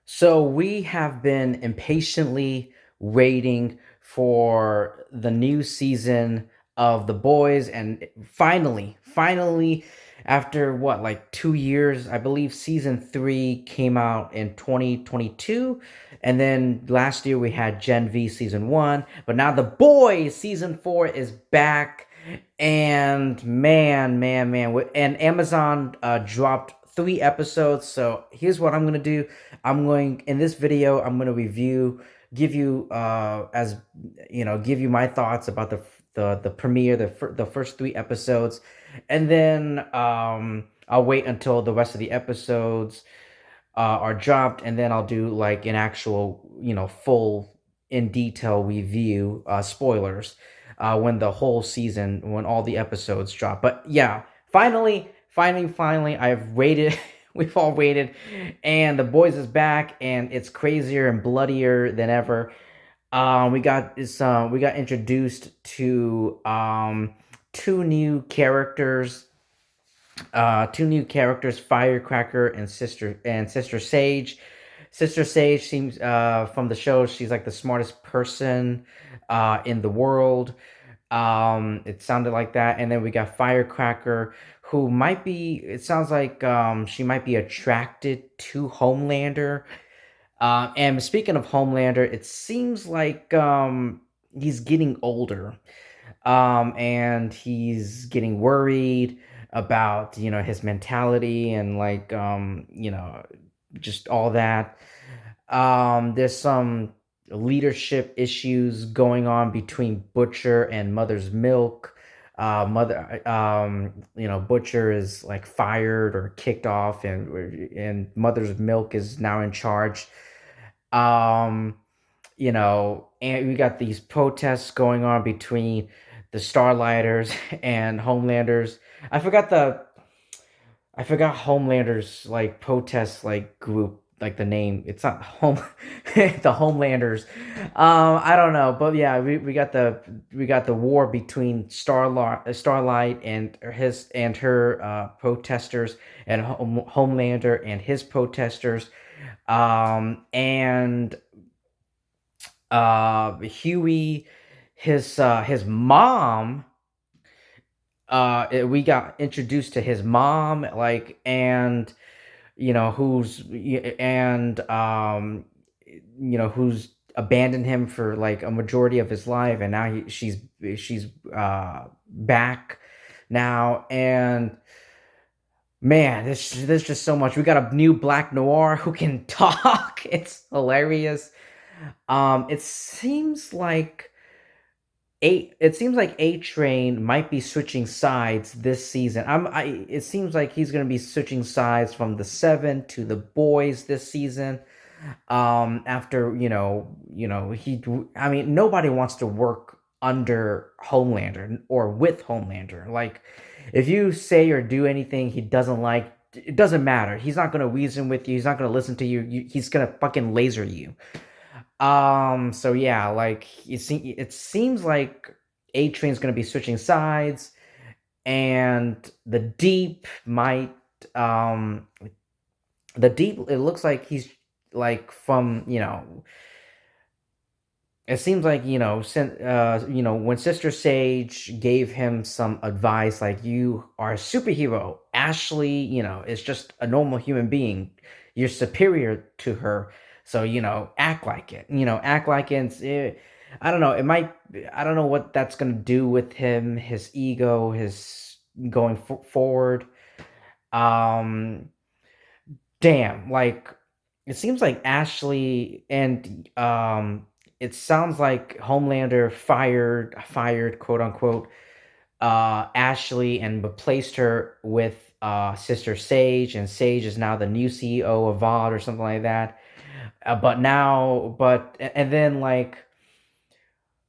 So we have been impatiently waiting for the new season of The Boys, and finally, after what, like 2 years, I believe season three came out in 2022, and then last year we had Gen V season one, but now The Boys season four is back, and and Amazon dropped 3 episodes. So here's what I'm gonna do. I'm going in this video. I'm going to give you as you know, give you my thoughts about the premiere, the first 3 episodes, and then I'll wait until the rest of the episodes are dropped, and then I'll do like an actual, full in detail review, spoilers, when the whole season, when all the episodes drop. But yeah, finally, I've waited. We've all waited, and the boys is back, and it's crazier and bloodier than ever. We got introduced to two new characters, Firecracker and Sister Sage. Sister Sage seems, from the show, she's like the smartest person in the world. It sounded like that. And then we got Firecracker, who might be, it sounds like she might be attracted to Homelander. And speaking of Homelander, it seems like he's getting older, and he's getting worried about, his mentality, and like, just all that. There's some leadership issues going on between Butcher and Mother's Milk. Butcher is like fired or kicked off, and Mother's Milk is now in charge. um and we got these protests going on between the Starlighters and Homelanders. I forgot the I forgot Homelander's like protest like group, like the name. It's not home the Homelanders. I don't know, but yeah, we got the war between Starlight and her protesters, and Homelander and his protesters. And Huey, his mom, we got introduced to his mom, like, and who's abandoned him for like a majority of his life, and now she's back now. And man, there's just so much. We got a new Black Noir who can talk. It's hilarious. It seems like A Train might be switching sides this season. It seems like he's gonna be switching sides from the Seven to the Boys this season. After, I mean, nobody wants to work under Homelander or with Homelander. Like, if you say or do anything he doesn't like, it doesn't matter. He's not gonna reason with you. He's not gonna listen to you. He's gonna fucking laser you. So yeah, like, it seems like A Train's gonna be switching sides, and um the Deep, it looks like he's like from, it seems like, when Sister Sage gave him some advice, like, you are a superhero. Ashley, is just a normal human being. You're superior to her. So, act like it. Act like it. I don't know. I don't know what that's going to do with him, his ego, his going forward. Um, Damn. Like, it seems like Ashley and it sounds like Homelander fired, quote unquote, Ashley, and replaced her with Sister Sage, and Sage is now the new CEO of VOD or something like that. And then, like,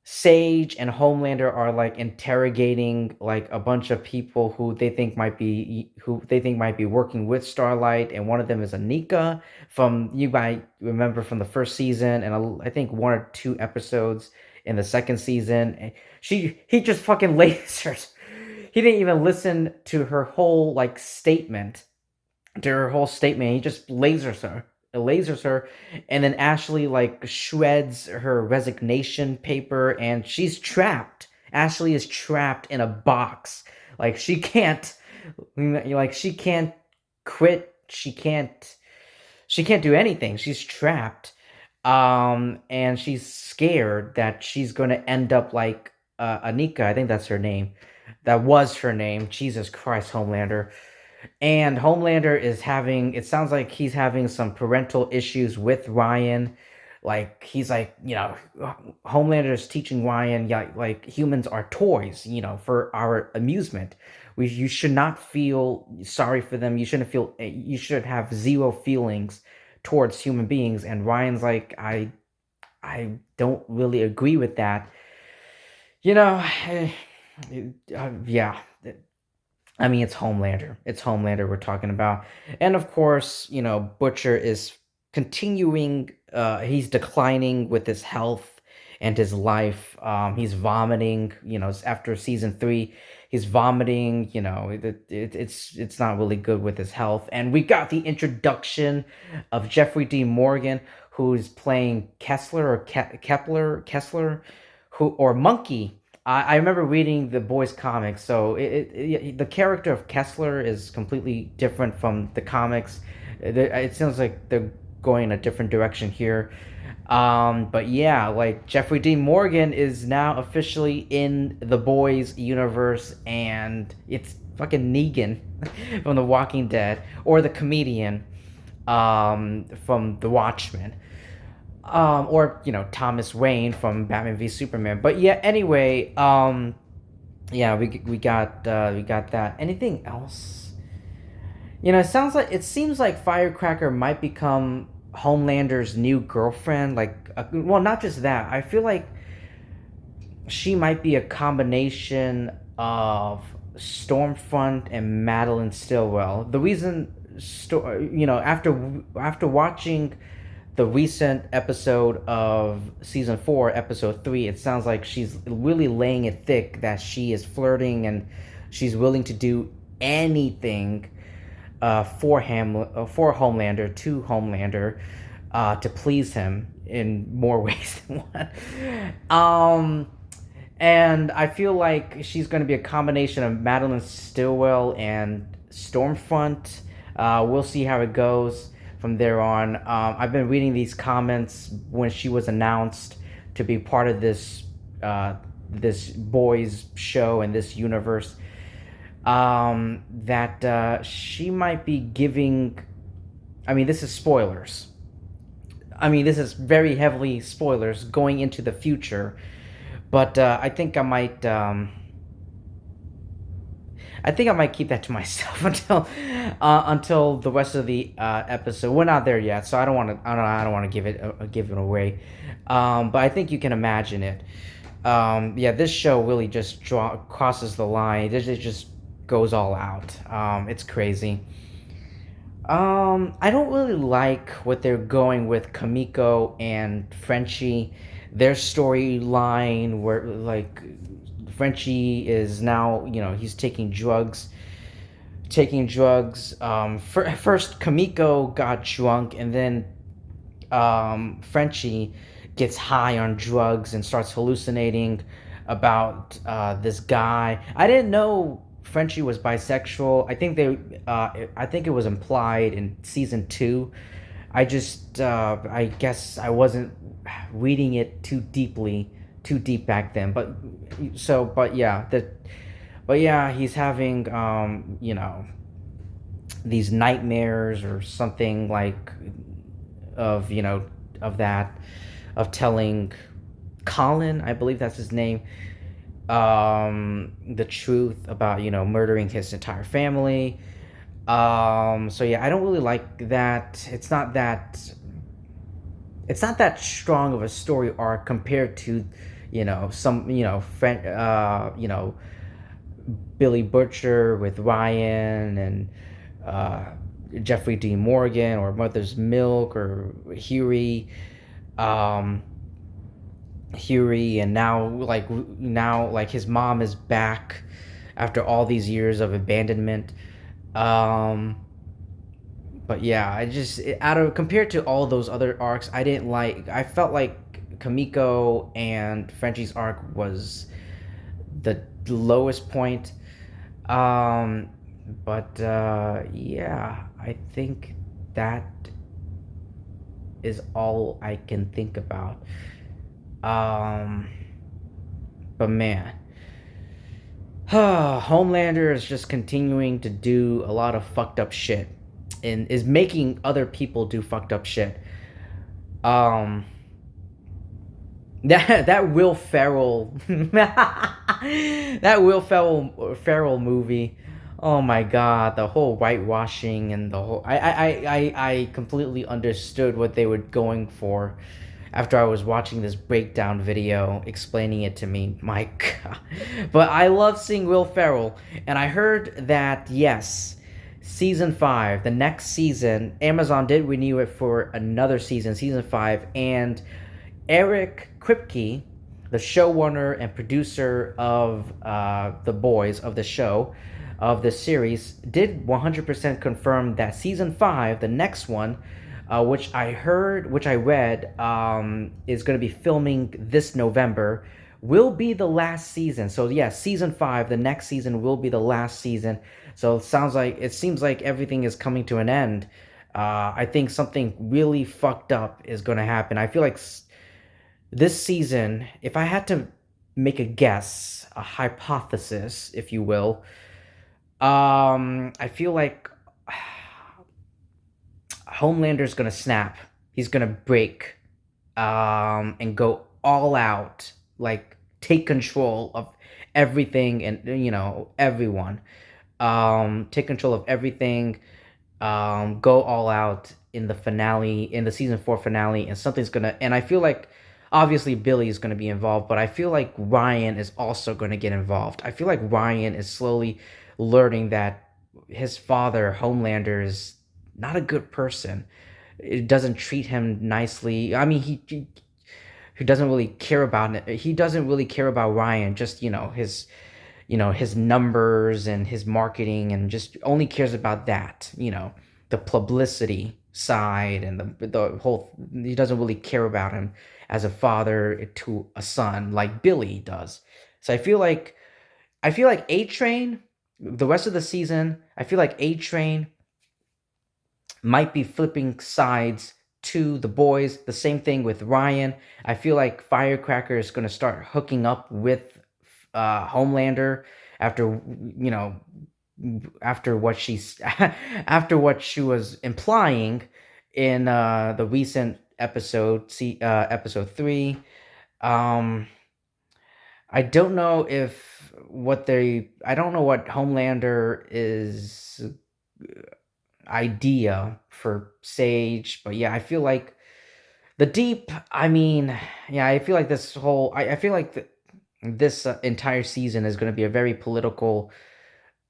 Sage and Homelander are like interrogating like a bunch of people who they think might be working with Starlight, and one of them is Anika, from, you might remember, from the first season, and I think 1 or 2 episodes in the second season. And he just fucking lasers. He didn't even listen to her whole like statement. To her whole statement, he just lasers her. lasers her, and then Ashley like shreds her resignation paper, and she's trapped. Ashley is trapped in a box. Like she can't quit. She can't do anything. She's trapped. And she's scared that she's going to end up like Anika. I think that's her name. That was her name. Jesus Christ, Homelander. And Homelander is having, it sounds like he's having some parental issues with Ryan. Like, he's like, Homelander is teaching Ryan, yeah, like humans are toys, for our amusement. You should not feel sorry for them. You should have zero feelings towards human beings. And Ryan's like, I don't really agree with that. You know, yeah, I mean, it's Homelander. It's Homelander we're talking about. And of course, Butcher is continuing, he's declining with his health and his life. He's vomiting, after season 3, he's vomiting, it's not really good with his health. And we got the introduction of Jeffrey D. Morgan, who's playing Kessler, or Monkey. I remember reading the boys' comics, so the character of Kessler is completely different from the comics. It sounds like they're going in a different direction here. But yeah, like Jeffrey D. Morgan is now officially in the boys' universe, and it's fucking Negan from The Walking Dead, or the comedian from The Watchmen, or Thomas Wayne from Batman v Superman. But yeah, anyway, yeah, we got that. Anything else? It seems like Firecracker might become Homelander's new girlfriend. Like, well, not just that. I feel like she might be a combination of Stormfront and Madeline Stillwell. The reason, after watching the recent episode of season 4, episode 3, it sounds like she's really laying it thick that she is flirting and she's willing to do anything for Homelander, to Homelander, to please him in more ways than one. And I feel like she's going to be a combination of Madeline Stillwell and Stormfront. We'll see how it goes from there on. I've been reading these comments when she was announced to be part of this boys show in this universe. That she might be giving. I mean, this is spoilers. I mean, this is very heavily spoilers going into the future. But I think I might. I think I might keep that to myself until the rest of the episode. We're not there yet, so I don't want to. I don't want to give it away. But I think you can imagine it. Yeah, this show really just crosses the line. It just goes all out. It's crazy. I don't really like what they're going with Kamiko and Frenchie. Their storyline, where like Frenchie is now, he's taking drugs. First Kamiko got drunk, and then Frenchie gets high on drugs and starts hallucinating about this guy. I didn't know Frenchie was bisexual. I think it was implied in season 2. I guess I wasn't reading it too deep back then. But yeah, he's having these nightmares or something like of of that, of telling Colin, I believe that's his name, the truth about murdering his entire family. So yeah, I don't really like that. It's not that strong of a story arc compared to some Billy Butcher with Ryan, and Jeffrey D. Morgan, or Mother's Milk, or Huey. And now his mom is back after all these years of abandonment. But yeah, out of compared to all those other arcs, I felt like Kamiko and Frenchie's arc was the lowest point. Um, but yeah, I think that is all I can think about. Um, but man, Homelander is just continuing to do a lot of fucked up shit and is making other people do fucked up shit. Um, that Will Ferrell that Will Ferrell movie. Oh my god, the whole whitewashing and the whole I completely understood what they were going for after I was watching this breakdown video explaining it to me. My god. But I love seeing Will Ferrell, and I heard that yes, season 5, the next season, Amazon did renew it for another season, season 5, and Eric Kripke, the showrunner and producer of The Boys, of the show, of the series, did 100% confirm that season 5, the next one, which I read, is going to be filming this November, will be the last season. So yeah, season 5, the next season will be the last season. So it seems like everything is coming to an end. I think something really fucked up is going to happen. I feel like this season, if I had to make a guess, a hypothesis, if you will, I feel like Homelander's gonna snap. He's gonna break, and go all out, like take control of everything and everyone. Take control of everything. Go all out in the finale, in the season 4 finale, and something's gonna. And I feel like obviously Billy is gonna be involved, but I feel like Ryan is also gonna get involved. I feel like Ryan is slowly learning that his father, Homelander, is not a good person. It doesn't treat him nicely. I mean, he doesn't really care about it. He doesn't really care about Ryan. Just his numbers and his marketing, and just only cares about that. The publicity side and the whole. He doesn't really care about him as a father to a son like Billy does. So I feel like A Train, the rest of the season, I feel like A Train might be flipping sides to the boys. The same thing with Ryan. I feel like Firecracker is going to start hooking up with Homelander after you know after what she's after what she was implying in the recent episode, episode 3. um I don't know if what they I don't know what Homelander is idea for Sage, but yeah, I feel like the deep. I mean, yeah, I feel like I feel like this entire season is going to be a very political,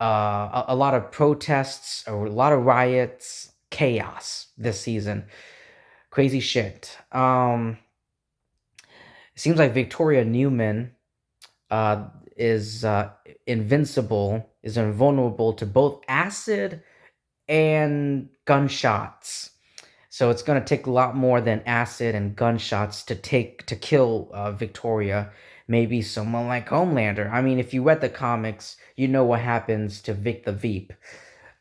a lot of protests, a lot of riots, chaos this season, crazy shit. It seems like Victoria Newman uh, is is invulnerable to both acid and gunshots. So it's gonna take a lot more than acid and gunshots to kill Victoria. Maybe someone like Homelander. I mean, if you read the comics, you know what happens to Vic the Veep.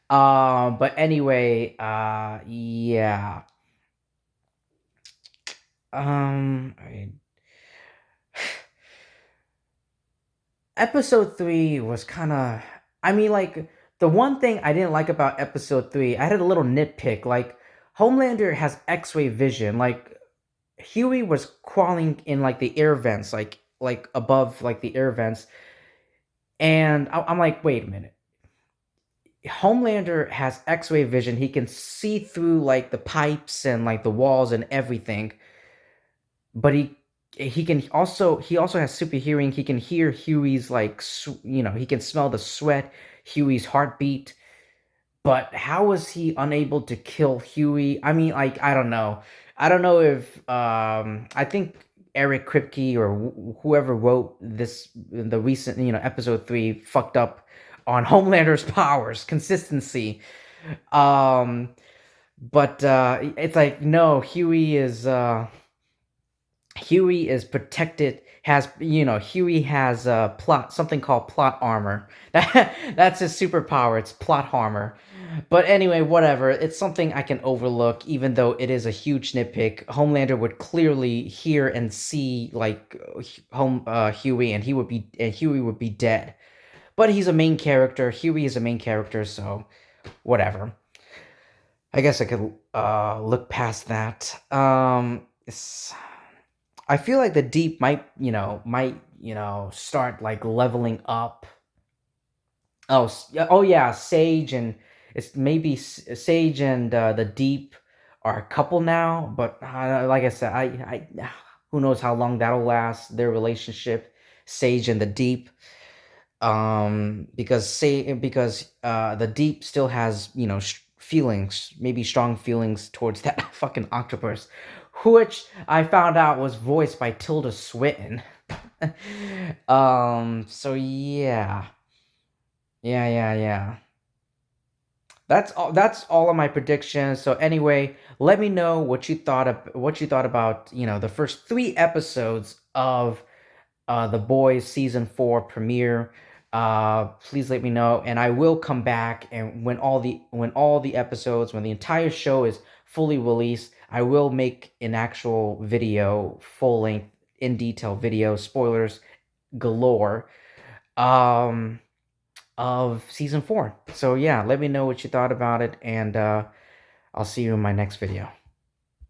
But anyway, yeah. I Episode 3 was kind of. I mean, like, the one thing I didn't like about episode 3, I had a little nitpick. Like, Homelander has X-ray vision. Like, Huey was crawling in like the air vents, like above like the air vents, and I'm like, wait a minute. Homelander has X-ray vision. He can see through like the pipes and like the walls and everything, but he also has super hearing. He can hear Huey's like he can smell the sweat, Huey's heartbeat. But how was he unable to kill Huey? I mean, like, I don't know. I don't know if I think Eric Kripke or whoever wrote the recent episode 3 fucked up on Homelander's powers consistency. Um But it's like no, Huey is protected. Has Huey has plot something called plot armor. That's his superpower. It's plot armor. But anyway, whatever. It's something I can overlook, even though it is a huge nitpick. Homelander would clearly hear and see like Huey, and Huey would be dead. But he's a main character. Huey is a main character, so whatever. I guess I could look past that. I feel like the deep might start like leveling up. Oh yeah, Sage and it's maybe Sage and the Deep are a couple now, but like I said, I who knows how long that'll last, their relationship, Sage and the Deep. Because the Deep still has feelings, maybe strong feelings towards that fucking octopus, which I found out was voiced by Tilda Swinton. So yeah. Yeah. That's all of my predictions. So anyway, let me know what you thought about, the first 3 episodes of The Boys season 4 premiere. Please let me know, and I will come back, and when the entire show is fully released, I will make an actual video, full length, in detail video, spoilers galore, um, of season 4. So yeah, let me know what you thought about it, and I'll see you in my next video.